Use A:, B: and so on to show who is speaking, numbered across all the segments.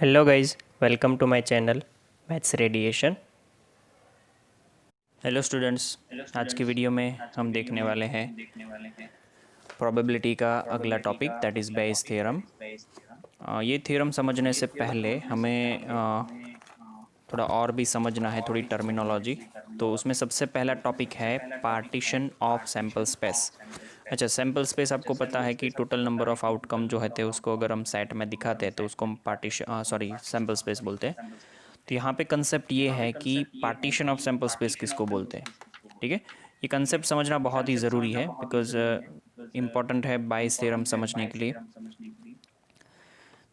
A: Hello guys, welcome to my channel maths radiation. Hello students, आज की video में हम देखने वाले हैं प्रोबेबिलिटी का अगला topic, that is Bayes theorem. ये थ्योरम समझने से पहले हमें थोड़ा और भी समझना है, थोड़ी टर्मिनोलॉजी। तो उसमें सबसे पहला टॉपिक है पार्टीशन ऑफ सैम्पल स्पेस। अच्छा, सैम्पल स्पेस आपको पता है कि टोटल नंबर ऑफ आउटकम जो है उसको अगर हम सेट में दिखाते हैं तो उसको हम सैम्पल स्पेस बोलते हैं। तो यहाँ पे कंसेप्ट ये है कि पार्टीशन ऑफ सैम्पल स्पेस किसको बोलते हैं। ठीक है, ये कंसेप्ट समझना बहुत ही ज़रूरी है बिकॉज इम्पॉर्टेंट है बायस थ्योरम समझने के लिए।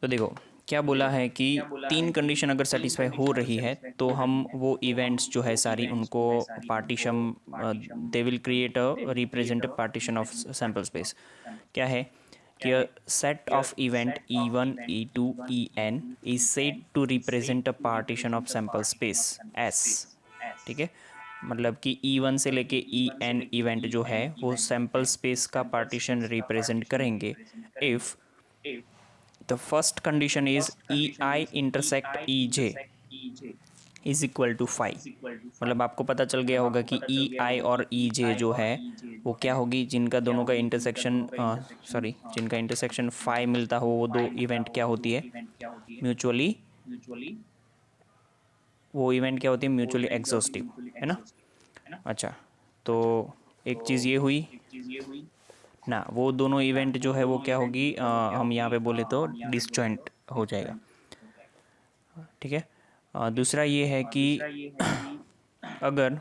A: तो देखो क्या बोला है कि तीन कंडीशन अगर सेटिस्फाई हो रही है तो हम वो इवेंट्स जो है सारी उनको partition, they will create a represent partition of sample space. क्या है कि set of event E1 E2 En is said to represent a partition of sample space S। ठीक है, मतलब कि E1 से लेके En इवेंट जो है वो सैम्पल स्पेस का पार्टीशन रिप्रेजेंट करेंगे if the first condition is EI intersect EJ is equal to 5। मतलब आपको पता चल गया होगा कि EI और EJ जो है वो क्या होगी, जिनका दोनों का इंटरसेक्शन जिनका इंटरसेक्शन 5 मिलता हो वो दो इवेंट क्या होती है, म्यूचुअली, वो इवेंट क्या होती है, म्यूचुअली एग्जॉस्टिव, है ना। अच्छा, तो एक चीज़ ये हुई ना, वो दोनों इवेंट जो है वो क्या होगी, हम यहाँ पे बोले तो डिसजॉइंट हो जाएगा। ठीक है, दूसरा ये है कि अगर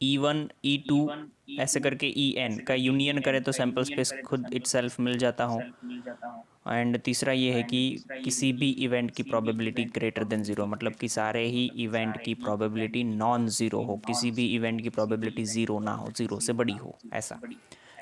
A: E1 E2 ऐसे करके En का यूनियन करे तो सैम्पल स्पेस खुद इटसेल्फ मिल जाता हो। एंड तीसरा ये है कि किसी भी इवेंट की प्रोबेबिलिटी ग्रेटर देन ज़ीरो, मतलब कि सारे ही इवेंट की प्रोबेबिलिटी नॉन ज़ीरो हो, किसी भी इवेंट की प्रोबेबिलिटी ज़ीरो ना हो, ज़ीरो से बड़ी हो, ऐसा।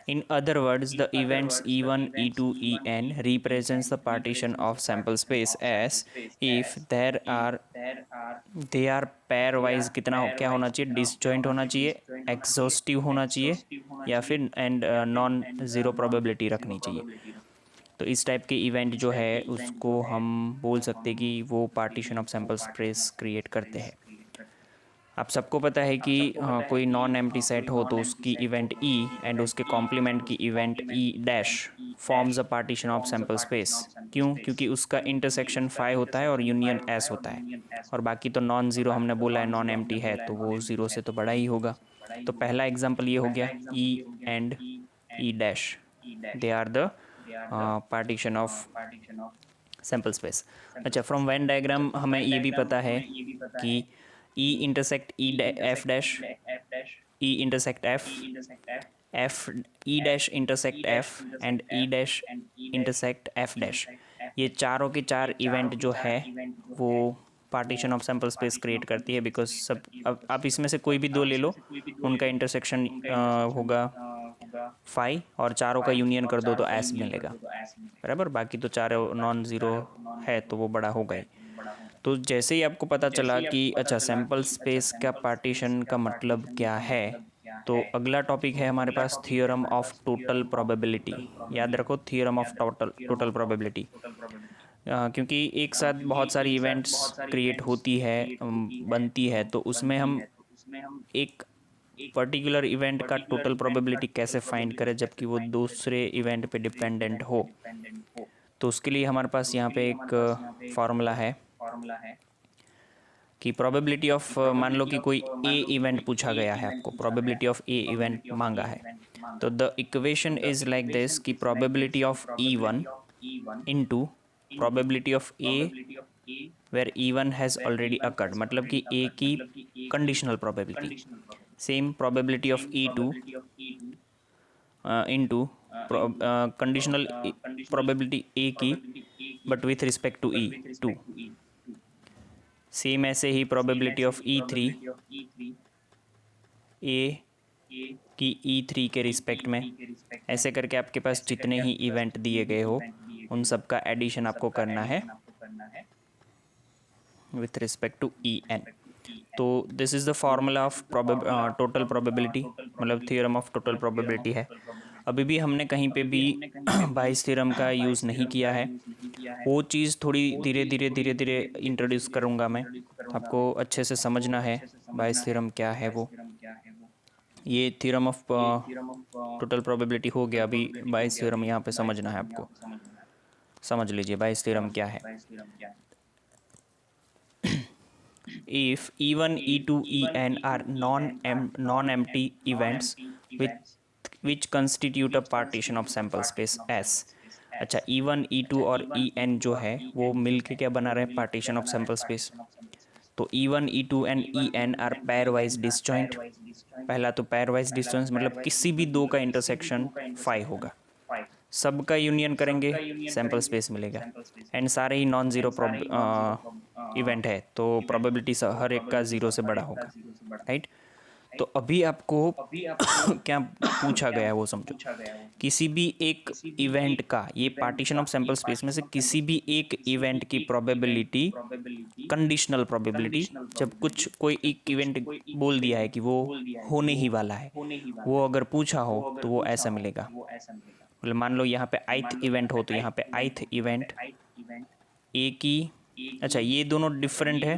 A: In other words, the events E1, E2, En represents the partition of sample space as if they are pairwise कितना क्या होना चाहिए, डिसजॉइंट होना चाहिए, एग्जॉस्टिव होना चाहिए, या फिर एंड नॉन ज़ीरो प्रोबेबिलिटी रखनी चाहिए। तो इस टाइप के इवेंट जो है उसको हम बोल सकते हैं कि वो partition of sample space create करते हैं। आप सबको पता है कि कोई नॉन एम्प्टी सेट हो तो उसकी इवेंट E एंड उसके कॉम्प्लीमेंट की event E dash forms a partition of sample space. क्यों? क्योंकि उसका इंटरसेक्शन 5 होता है और यूनियन S होता है, और बाकी तो नॉन ज़ीरो हमने बोला है, नॉन एम्प्टी है तो वो ज़ीरो से तो बड़ा ही होगा। तो पहला एग्जाम्पल ये हो गया, E and E dash, they are the partition of sample space. अच्छा, फ्रॉम वेन डायग्राम हमें ये भी पता है कि E intersect E F dash, E intersect F E dash intersect F and E dash intersect F dash, ये चारों के चार इवेंट जो है वो partition of sample space create करती है। बिकॉज सब, अब आप इसमें से कोई भी दो ले लो, उनका इंटरसेक्शन होगा 5 और चारों का यूनियन कर दो तो S मिलेगा, बराबर। बाकी तो चारों नॉन ज़ीरो है तो वो बड़ा होगा ही। तो जैसे ही आपको पता चला कि अच्छा सैम्पल स्पेस का पार्टीशन का मतलब क्या है, तो अगला टॉपिक है हमारे पास थियोरम ऑफ टोटल प्रोबेबिलिटी। याद रखो, theorem of total total probability, क्योंकि एक साथ बहुत सारी इवेंट्स क्रिएट होती है, बनती है, तो उसमें हम एक पर्टिकुलर इवेंट का टोटल प्रोबेबिलिटी कैसे फाइंड करें जबकि वो दूसरे इवेंट पे डिपेंडेंट हो। तो उसके लिए हमारे पास यहाँ पे एक फार्मूला है कि प्रोबेबिलिटी ऑफ, मान लो कि कोई ए इवेंट पूछा गया है, आपको प्रोबेबिलिटी ऑफ ए इवेंट मांगा है, तो the equation is like this कि probability of E1 into probability of A where E1 has already occurred, मतलब कि ए की conditional probability, same probability of E2 into conditional probability A की but with respect to E2, same ऐसे ही probability of E3 ए की E3 के respect में, ऐसे करके आपके पास जितने ही इवेंट दिए गए हो उन सब का एडिशन आपको करना है विथ रिस्पेक्ट टू En। तो this is the formula of total probability, मतलब थियोरम ऑफ टोटल प्रोबेबिलिटी है। अभी भी हमने कहीं पे भी बाइस थ्योरम का यूज़ नहीं किया है, वो चीज़ थोड़ी धीरे धीरे धीरे धीरे इंट्रोड्यूस करूँगा मैं, आपको अच्छे से समझना है बाइस थ्योरम क्या है वो। ये थ्योरम ऑफ टोटल प्रोबेबिलिटी हो गया, अभी बाइस थ्योरम यहाँ पे समझना है आपको। समझ लीजिए बाइस थ्योरम क्या है। If E1, E2, En are non-empty events which constitute a partition of sample space S। अच्छा, E1, E2 और En जो है वो मिल के क्या बना रहे हैं, पार्टीशन ऑफ सैम्पल स्पेस। तो E1, E2 and En are pairwise disjoint. पहला तो पेयर वाइज डिसजॉइंट मतलब किसी भी दो का इंटरसेक्शन फाई होगा, सबका यूनियन करेंगे सैम्पल स्पेस मिलेगा, एंड सारे ही नॉन ज़ीरो इवेंट है तो प्रोबेबिलिटी हर एक का ज़ीरो से बड़ा होगा, राइट। तो अभी आपको क्या पूछा गया है वो समझो। किसी भी एक इवेंट का, ये पार्टीशन ऑफ सैम्पल स्पेस में से किसी भी एक इवेंट की प्रोबेबिलिटी, कंडीशनल प्रोबेबिलिटी, जब कुछ कोई एक इवेंट बोल दिया है कि वो होने ही वाला है, वो अगर पूछा हो तो वो ऐसा मिलेगा। मतलब मान लो यहाँ पे आइथ इवेंट हो, तो यहाँ पे आइथ इवेंट ए की, अच्छा ये दोनों डिफरेंट है,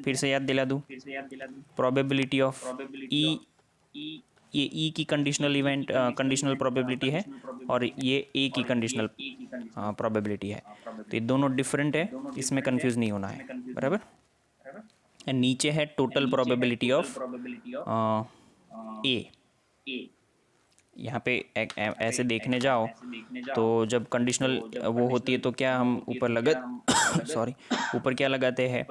A: फिर से याद दिला दूँ, प्रोबेबिलिटी ऑफ ई, ये ई की कंडीशनल इवेंट कंडीशनल प्रोबेबिलिटी है और ये ए की कंडीशनल प्रोबेबिलिटी है, तो ये दोनों डिफरेंट है, इसमें कंफ्यूज नहीं होना है, बराबर। एंड नीचे है टोटल प्रोबेबिलिटी ऑफ ए। यहाँ पे ऐसे देखने जाओ तो जब कंडीशनल वो होती है तो क्या हम ऊपर लगा सॉरी ऊपर क्या लगाते हैं,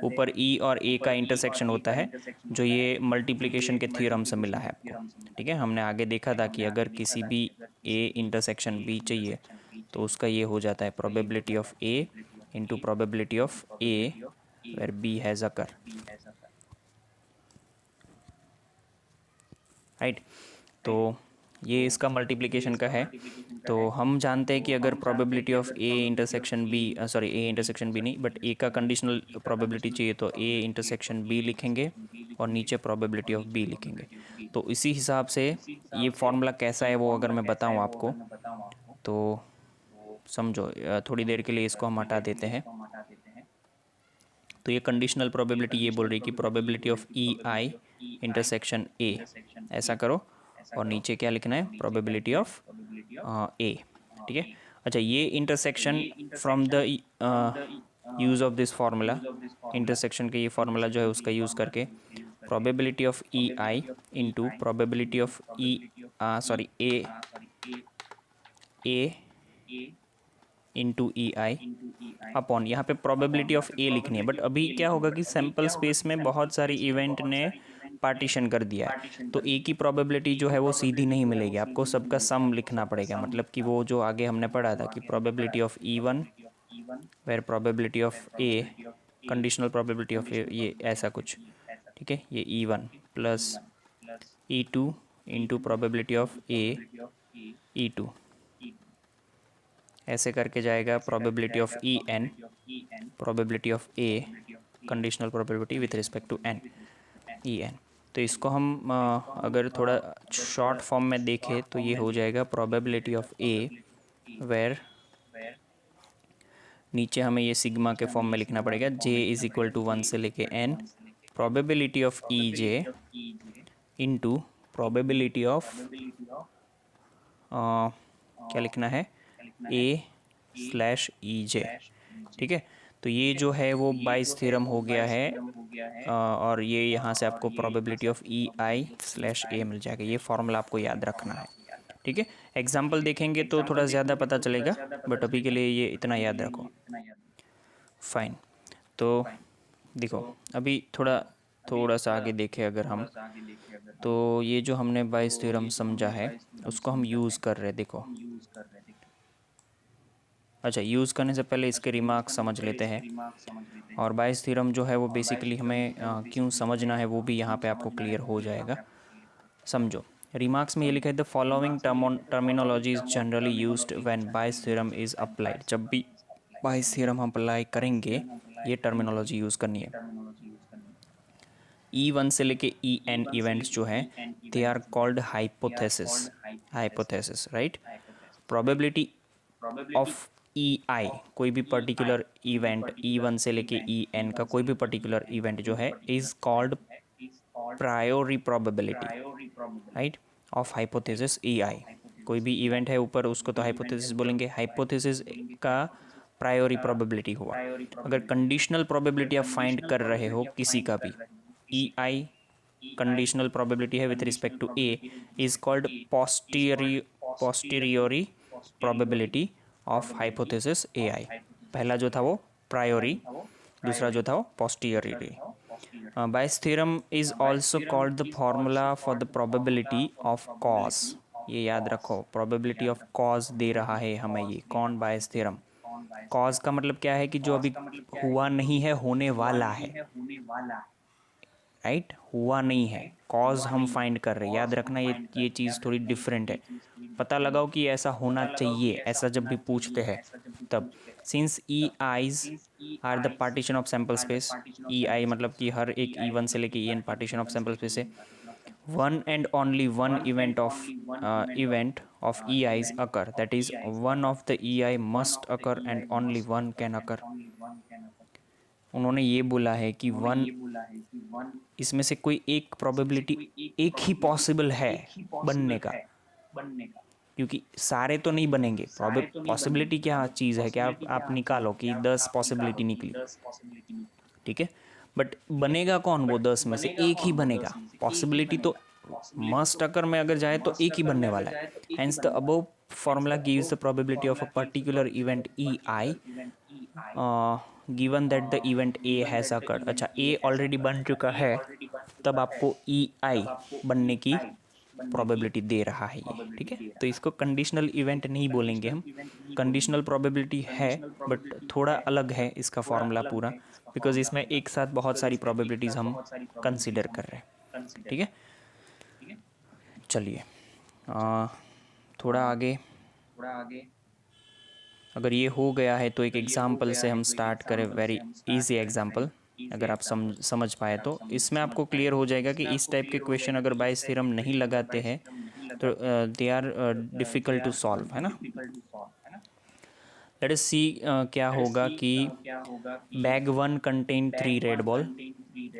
A: ऊपर ई और ए का इंटरसेक्शन होता है, जो ये मल्टीप्लिकेशन के थ्योरम से मिला है आपको, ठीक है। हमने आगे देखा था कि अगर किसी भी ए इंटरसेक्शन बी चाहिए तो उसका ये हो जाता है probability of A into probability of A where B has occur, right. तो ये इसका मल्टीप्लिकेशन का है। तो हम जानते हैं कि अगर probability of A intersection B, sorry A intersection B नहीं बट ए का कंडीशनल प्रोबेबिलिटी चाहिए तो ए इंटरसेक्शन बी लिखेंगे और नीचे प्रोबेबिलिटी ऑफ बी लिखेंगे। तो इसी हिसाब से ये फॉर्मूला कैसा है वो अगर मैं बताऊं आपको तो समझो, थोड़ी देर के लिए इसको हम हटा देते हैं। तो ये कंडीशनल प्रोबेबिलिटी ये बोल रही है कि probability of E I intersection A, ऐसा करो, और नीचे क्या लिखना है, प्रोबेबिलिटी ऑफ ए, ठीक है। अच्छा, ये intersection from the use of this formula, intersection के ये फार्मूला जो है उसका यूज़ करके probability of E I into probability of E sorry A into E I upon, यहाँ पे प्रोबेबिलिटी ऑफ ए लिखनी है। बट अभी क्या होगा कि सैम्पल स्पेस में बहुत सारी इवेंट ने पार्टीशन कर दिया है, तो ए की प्रोबेबिलिटी जो है वो सीधी नहीं मिलेगी, आपको सबका सम लिखना पड़ेगा। मतलब कि वो जो आगे हमने पढ़ा था कि probability of E one where probability of A, conditional probability of A, ये ऐसा कुछ, ठीक है। ये E one plus E two into probability of A E two, ऐसे करके जाएगा probability of E N, probability of A, conditional probability with respect to N, E N. तो इसको हम अगर थोड़ा शॉर्ट फॉर्म में देखें तो ये हो जाएगा प्रोबेबिलिटी ऑफ ए वेर, नीचे हमें ये सिग्मा के फॉर्म में लिखना पड़ेगा, जे इज़ इक्वल टू 1 से लेके n, probability of E J into probability of क्या लिखना है, ए स्लैश ई जे, ठीक है। तो ये जो है वो बाइस थ्योरम हो गया है, और ये यहाँ से आपको probability of E I slash A मिल जाएगा। ये फॉर्मूला आपको याद रखना है, ठीक है। एग्जाम्पल देखेंगे तो थोड़ा ज़्यादा पता चलेगा, बट अभी के लिए ये इतना याद रखो, फाइन। तो देखो अभी थोड़ा सा आगे देखें अगर हम, तो ये जो हमने बाइस थ्योरम समझा है उसको हम यूज़ कर रहे हैं, देखो। अच्छा, यूज़ करने से पहले इसके रिमार्क्स समझ लेते हैं, और बाइस थ्योरम जो है वो बेसिकली हमें क्यों समझना है वो भी यहाँ पे आपको क्लियर हो जाएगा। समझो, रिमार्क्स में ये लिखा है the following terminology is generally used when बाइस थ्योरम इज़ अप्लाइड। जब भी बाइस थ्योरम हम अप्लाई करेंगे ये टर्मिनोलॉजी यूज़ करनी है। E1 से लेके En इवेंट्स जो हैं they are called hypothesis, hypothesis right. Probability of EI कोई भी पर्टिकुलर इवेंट E1 से लेके En का कोई भी पर्टिकुलर इवेंट जो है is called प्रायोरी probability right of hypothesis EI। कोई भी इवेंट है ऊपर उसको तो हाइपोथेसिस बोलेंगे, हाइपोथेसिस का प्रायोरी प्रोबेबिलिटी हुआ। अगर कंडीशनल प्रोबेबिलिटी आप फाइंड कर रहे हो किसी का भी, EI कंडीशनल प्रोबेबिलिटी है with respect to A is called posteriori probability of hypothesis AI। पहला जो था वो प्रायोरी, दूसरा जो था वो पोस्टीरियोरी। Bayes theorem is also called the formula for the probability of cause। ये याद रखो, probability of cause दे रहा है हमें ये कौन, Bayes theorem। cause का मतलब क्या है कि जो अभी हुआ नहीं है होने वाला है, राइट हुआ नहीं है, कॉज हम फाइंड कर रहे हैं। याद रखना ये चीज़ थोड़ी डिफरेंट है। पता लगाओ कि ऐसा होना चाहिए, ऐसा जब भी पूछते हैं तब। Since E I's are the partition of sample space, E I मतलब कि हर एक E1 से लेके EN partition of sample space है। One and only one event of EIs occur, that is one of the EI must occur and only one can occur। उन्होंने ये बोला है कि वन इसमें से कोई एक प्रोबेबिलिटी एक ही पॉसिबल है बनने का, क्योंकि सारे तो नहीं बनेंगे। पॉसिबिलिटी क्या चीज़ है, क्या आप निकालो कि 10 पॉसिबिलिटी निकली, ठीक है, बट बनेगा कौन, वो 10 में से एक ही बनेगा। पॉसिबिलिटी तो मस्ट अकर में अगर जाए तो एक ही बनने वाला है। Hence the above formula gives the probability of a particular event EI given that the event A has occurred. अच्छा, A ऑलरेडी बन चुका है तब आपको EI बनने की प्रोबेबिलिटी दे रहा है ये, ठीक है। तो इसको कंडीशनल इवेंट नहीं बोलेंगे हम, कंडीशनल प्रोबेबिलिटी है बट थोड़ा अलग है इसका फॉर्मूला पूरा, बिकॉज इसमें एक साथ बहुत सारी प्रोबेबिलिटीज़ हम कंसिडर कर रहे हैं, ठीक है। चलिए थोड़ा आगे, अगर ये हो गया है तो एक एग्जाम्पल से हम स्टार्ट करें, वेरी इजी एग्जाम्पल। अगर आप समझ पाए तो इसमें आपको क्लियर हो जाएगा कि इस टाइप के क्वेश्चन अगर बायस थ्योरम नहीं लगाते हैं तो they are difficult to solve, है ना। लेट अस सी क्या होगा कि bag 1 contain 3 red ball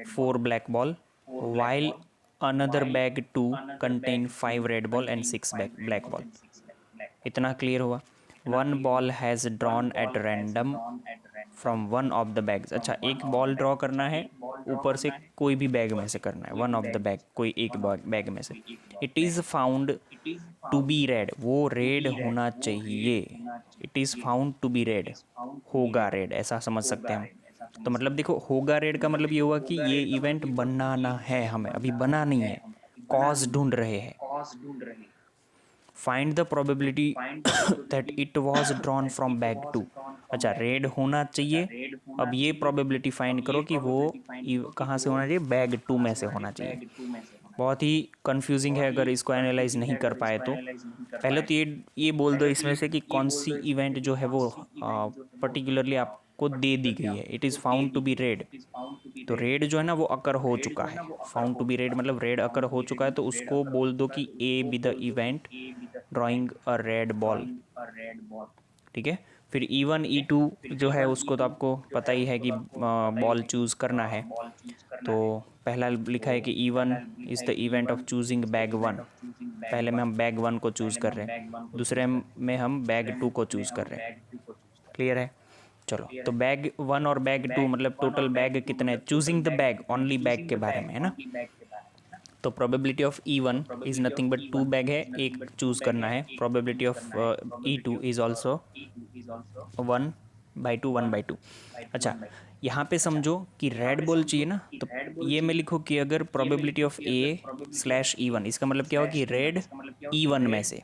A: 4 black ball while another bag 2 contain 5 red ball and 6 black ball. इतना क्लियर हुआ। One ball has drawn at random from one of the bags. अच्छा, एक ball draw करना है ऊपर से, कोई भी बैग में से करना है, वन ऑफ द बैग, कोई एक बैग में से। It is found to be red, वो रेड होना चाहिए। It is found to be red, होगा रेड, ऐसा समझ सकते हैं हम। तो मतलब देखो, होगा रेड का मतलब ये हुआ कि ये इवेंट बनाना है हमें, अभी बना नहीं है, कॉज ढूंढ रहे हैं। Find the probability that it was drawn from bag 2। अच्छा, रेड होना चाहिए, अब ये प्रोबेबिलिटी फाइंड करो कि वो कहाँ से होना चाहिए, बैग 2 में से होना चाहिए। बहुत ही कंफ्यूजिंग है अगर इसको एनालाइज नहीं कर पाए तो। पहले तो ये बोल दो इसमें से कि कौन सी इवेंट जो है वो पर्टिकुलरली आपको दे दी गई है। It is found to be red, तो रेड जो है ना वो अकर हो चुका है। फाउंड टू बी रेड मतलब रेड अकर हो चुका है, तो उसको बोल दो कि A be the event drawing a red ball, ठीक है। फिर E1 E2 जो है उसको तो आपको पता ही है कि बॉल चूज़ करना है। तो पहला लिखा है कि E1 is the event of choosing bag 1। पहले में हम बैग 1 को चूज़ कर रहे हैं, दूसरे में हम बैग 2 को चूज़ कर रहे हैं। क्लियर है। चलो, तो बैग 1 और बैग 2 मतलब टोटल बैग कितने, choosing the bag, only bag के बारे में है ना। तो probability of E1 is nothing but 2 bag है, एक चूज़ करना है। Probability of E2 is also 1/2। अच्छा, यहाँ पे समझो कि रेड बॉल चाहिए ना, तो ये मैं लिखूँ कि अगर प्रोबेबिलिटी ऑफ A/E1, इसका मतलब क्या होगा कि रेड E1 में से,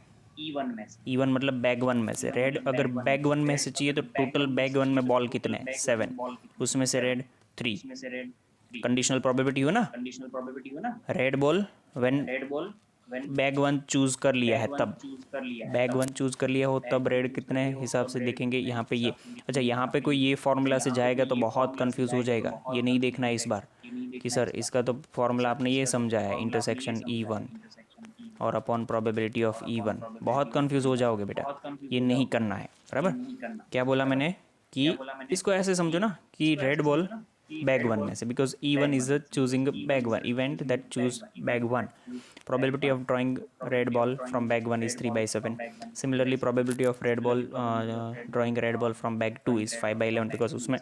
A: E1 मतलब बैग 1 में से, रेड अगर बैग 1 में से चाहिए तो टोटल बैग 1 में बॉल कितने हैं, 7, उसमें से रेड 3। कंडीशनल प्रोबेबिलिटी हो ना, red ball when bag one choose कर लिया है तब, बैग वन चूज़ कर लिया हो तब रेड कितने हिसाब से देखेंगे यहाँ पे ये। अच्छा, यहाँ पे कोई ये फॉर्मूला से जाएगा तो बहुत कंफ्यूज हो जाएगा, ये नहीं देखना है इस बार कि सर इसका तो फॉर्मूला आपने ये समझा है इंटरसेक्शन E1 और अपॉन प्रोबेबिलिटी ऑफ E1, बहुत कंफ्यूज हो जाओगे बेटा, ये नहीं करना है। बराबर, क्या बोला मैंने कि इसको ऐसे समझो ना कि रेड बॉल बैग वन में से, because E1 is the choosing bag one event that choose bag one, probability of drawing red ball from bag 1 is 3/7. Similarly, probability of red ball drawing red ball from bag 2 is 5/11, because उसमें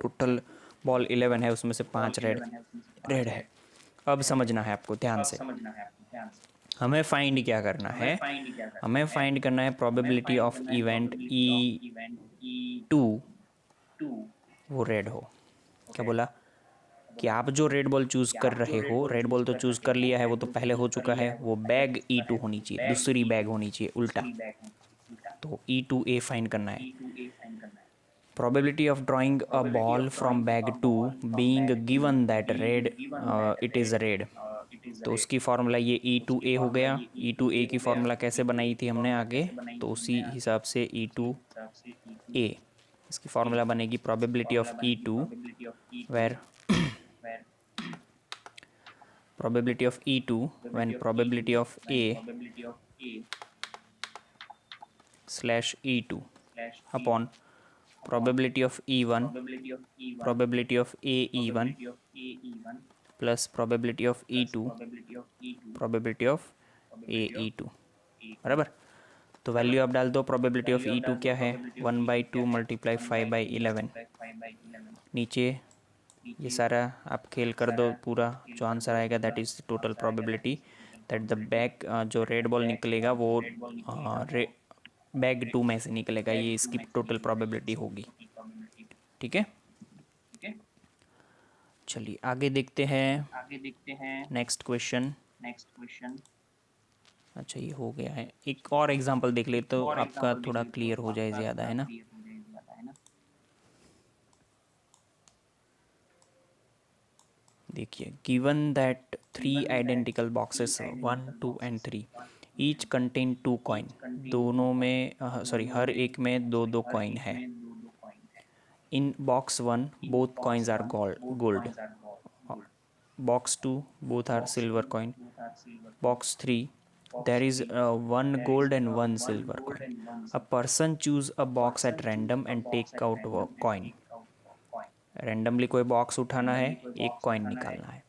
A: total ball 11 है, उसमें से 5 red है। अब समझना है आपको ध्यान से, हमें फाइंड क्या करना है, हमें फाइंड करना है प्रोबेबिलिटी ऑफ इवेंट E2 वो रेड हो। क्या बोला कि आप जो रेड बॉल चूज़ कर रहे हो, रेड बॉल तो चूज़ कर लिया है, वो तो पहले हो चुका है, वो बैग E2 होनी चाहिए, दूसरी बैग होनी चाहिए उल्टा, तो E2A फाइंड करना है। Probability of drawing a ball from bag 2 being given that read it is red, तो उसकी फार्मूला ये E2A हो गया। E2A की फार्मूला कैसे बनाई थी हमने आगे, तो उसी हिसाब से E2A इसकी फार्मूला बनेगी probability of E2 where probability of E2 when probability of A slash E2 upon probability of E1 probability of A E1 plus probability of E2 probability of A E2। बराबर, तो value आप डाल दो। probability of E2 क्या है, 1/2 multiply 5/11, नीचे ये सारा आप खेल कर दो, पूरा जो आंसर आएगा that is total probability that the bag जो रेड बॉल निकलेगा वो बैग 2 में से निकलेगा, ये इसकी टोटल प्रोबेबिलिटी होगी। ठीक है, चलिए आगे देखते हैं नेक्स्ट क्वेश्चन। अच्छा, ये हो गया है, एक और एग्जांपल देख ले तो आपका थोड़ा क्लियर हो जाए ज़्यादा, है ना। देखिए, given that 3 identical boxes 1 2 and 3 each contain 2 coin, दोनों में हर एक में 2 कॉइन है। In box 1 both coins are gold, box 2 both are silver coin, box 3 there is 1 gold and 1 silver coin. A person choose a box at random and take out a coin. Randomly कोई box उठाना है, एक coin निकालना है।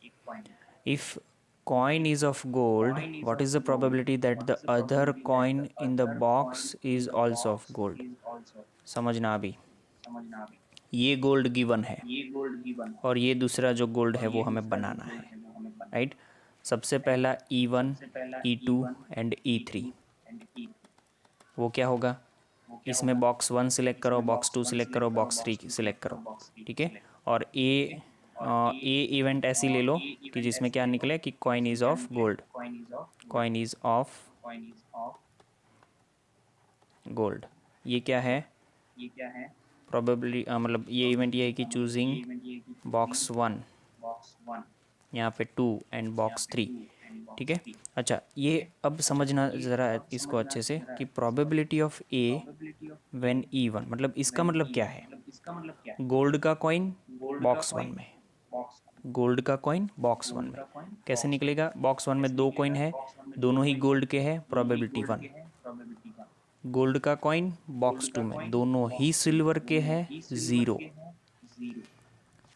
A: If coin is of gold, what is the probability that the other coin in the box is also of gold. समझना, अभी ये gold given है और ये दूसरा जो गोल्ड है वो हमें बनाना है, राइट। सबसे पहला E1 E2 एंड E3, वो क्या होगा, इसमें बॉक्स 1 सिलेक्ट करो, बॉक्स 2 सिलेक्ट करो, बॉक्स 3 सिलेक्ट करो, ठीक है। और ए इवेंट ऐसी ले लो कि जिसमें क्या निकले कि coin is of gold, coin is of gold. ये क्या है, प्रोबेबली मतलब ये इवेंट ये है कि चूजिंग बॉक्स 1 यहाँ पे 2 एंड बॉक्स 3, ठीक है। अच्छा, ये अब समझना ज़रा इसको अच्छे से कि probability of A when E1, मतलब इसका मतलब क्या है, गोल्ड का कॉइन बॉक्स 1 में, गोल्ड का कॉइन बॉक्स 1 में कैसे निकलेगा, बॉक्स 1 में 2 कॉइन है, दोनों ही गोल्ड के हैं, प्रोबेबिलिटी 1। गोल्ड का कॉइन बॉक्स 2 में दोनों ही सिल्वर के हैं, 0।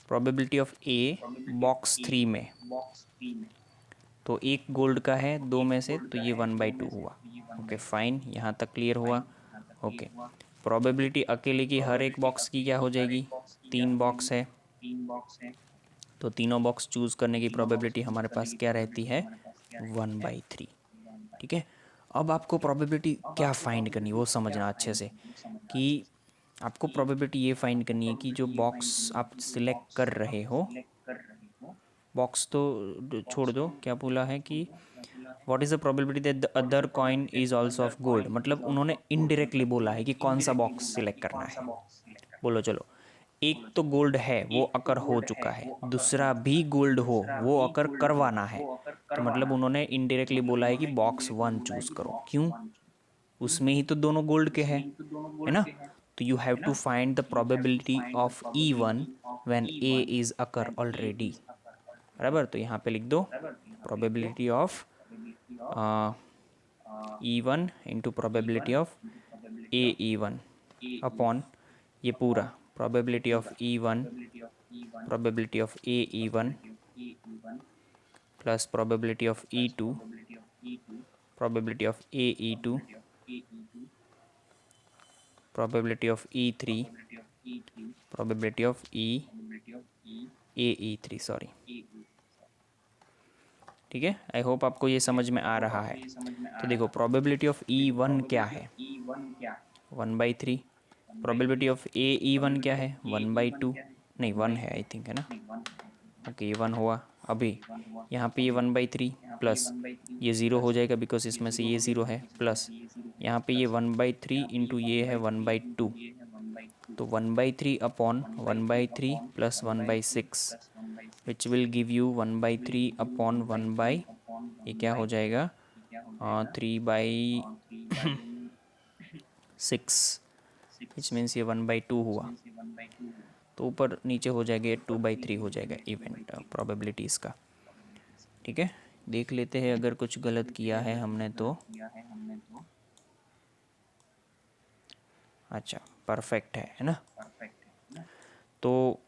A: प्रोबेबिलिटी ऑफ ए बॉक्स 3 में, तो एक गोल्ड का है 2 में से, तो ये 1/2 हुआ। ओके फाइन, यहाँ तक क्लियर हुआ। ओके, प्रोबेबिलिटी अकेले की हर एक बॉक्स की क्या हो जाएगी, 3 बॉक्स है तो तीनों बॉक्स चूज़ करने की प्रोबेबिलिटी हमारे पास क्या रहती है, 1/3, ठीक है। अब आपको प्रोबेबिलिटी क्या फाइंड करनी है वो समझना अच्छे से, कि आपको प्रोबेबिलिटी ये फाइंड करनी है कि जो बॉक्स आप सिलेक्ट कर रहे हो, बॉक्स तो छोड़ दो, क्या बोला है कि what is the probability that the other coin is also of gold, मतलब उन्होंने इनडायरेक्टली बोला है कि कौन सा बॉक्स सिलेक्ट करना है। बोलो चलो, एक तो गोल्ड है वो अकर हो चुका है, दूसरा भी गोल्ड हो वो अकर करवाना है। तो मतलब उन्होंने इनडायरेक्टली बोला है कि बॉक्स 1 चूज करो। क्यों? उसमें ही तो दोनों गोल्ड के हैं, है ना? तो you have to find the probability of E1 when A is occur already. बराबर, तो यहाँ पे लिख दो probability of E1 into probability of AE1 upon ये पूरा probability of E1 probability of AE1 plus probability of E2 probability of AE2 probability of E3 probability of AE3 sorry. ठीक है, आई होप आपको ये समझ में आ रहा है। तो देखो प्रोबेबिलिटी ऑफ E1 क्या है, 1/3। प्रोबेबिलिटी ऑफ AE1 क्या है, 1/2। नहीं 1 है आई थिंक, है ना? ओके ये 1 हुआ। अभी यहाँ पे ये 1/3 प्लस ये 0 हो जाएगा बिकॉज इसमें से ये 0 है, प्लस यहाँ पे ये 1/3 इंटू ये है 1/2, तो 1/3 upon 1/3 plus 1/6 which will give you 1/3 upon 1/, ये क्या हो जाएगा 3/6 विच मीन्स ये 1/2 हुआ। तो ऊपर नीचे हो जाएगा 2/3 हो जाएगा इवेंट प्रोबेबिलिटीज़ का। ठीक है, देख लेते हैं अगर कुछ गलत किया है हमने तो। अच्छा परफेक्ट है ना? तो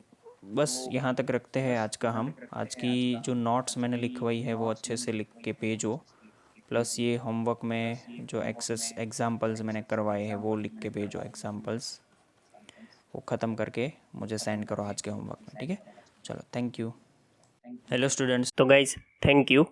A: बस यहाँ तक रखते हैं आज का। हम आज की जो नोट्स मैंने लिखवाई है वो अच्छे से लिख के भेजो, प्लस ये होमवर्क में जो एक्सेस एग्जाम्पल्स मैंने करवाए हैं वो लिख के भेजो। एग्जाम्पल्स वो ख़त्म करके मुझे सेंड करो आज के होमवर्क में। ठीक है, चलो थैंक यू। हेलो स्टूडेंट्स, तो गाइज थैंक यू।